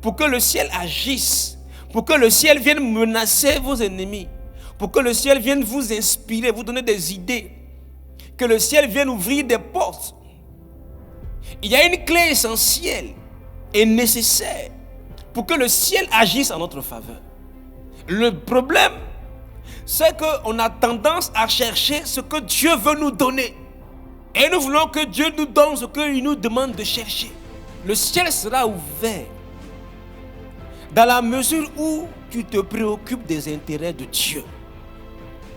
pour que le ciel agisse, pour que le ciel vienne menacer vos ennemis, pour que le ciel vienne vous inspirer, vous donner des idées, que le ciel vienne ouvrir des portes. Il y a une clé essentielle et nécessaire pour que le ciel agisse en notre faveur. Le problème, c'est qu'on a tendance à chercher ce que Dieu veut nous donner. Et nous voulons que Dieu nous donne ce qu'il nous demande de chercher. Le ciel sera ouvert dans la mesure où tu te préoccupes des intérêts de Dieu.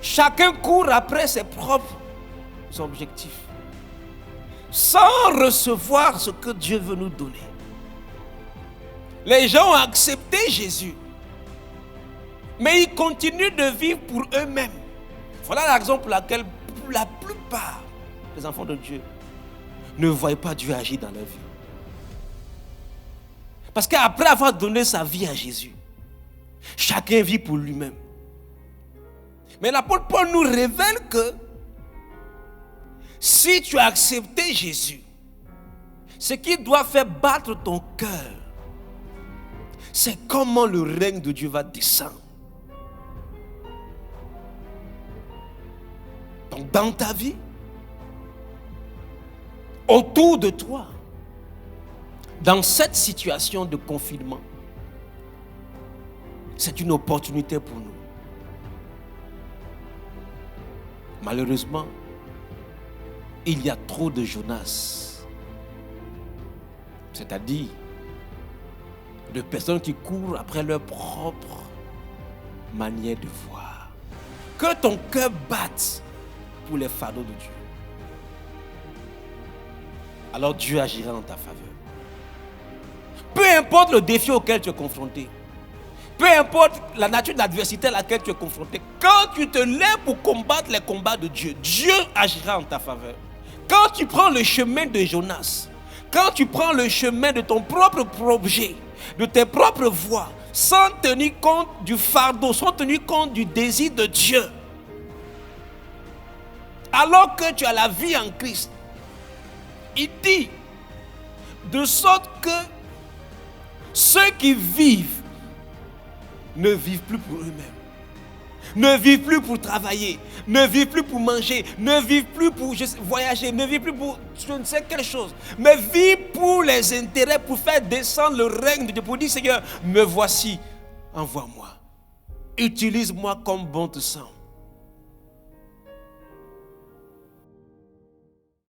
Chacun court après ses propres objectifs, sans recevoir ce que Dieu veut nous donner. Les gens ont accepté Jésus, mais ils continuent de vivre pour eux-mêmes. Voilà la raison pour laquelle la plupart des enfants de Dieu ne voient pas Dieu agir dans leur vie. Parce qu'après avoir donné sa vie à Jésus, chacun vit pour lui-même. Mais l'apôtre Paul nous révèle que si tu as accepté Jésus, ce qui doit faire battre ton cœur, c'est comment le règne de Dieu va descendre. Donc dans ta vie, autour de toi, dans cette situation de confinement, c'est une opportunité pour nous. Malheureusement, il y a trop de Jonas, c'est-à-dire de personnes qui courent après leur propre manière de voir. Que ton cœur batte pour les fardeaux de Dieu. Alors Dieu agira en ta faveur. Peu importe le défi auquel tu es confronté, peu importe la nature de l'adversité à laquelle tu es confronté, quand tu te lèves pour combattre les combats de Dieu, Dieu agira en ta faveur. Quand tu prends le chemin de Jonas, quand tu prends le chemin de ton propre projet, de tes propres voies, sans tenir compte du fardeau, sans tenir compte du désir de Dieu, alors que tu as la vie en Christ, il dit, de sorte que ceux qui vivent ne vivent plus pour eux-mêmes, ne vivent plus pour travailler, ne vivent plus pour manger, ne vivent plus pour voyager, ne vivent plus pour je ne sais quelle chose, mais vivent pour les intérêts, pour faire descendre le règne de Dieu, pour dire Seigneur, me voici, envoie-moi, utilise-moi comme bon te semble.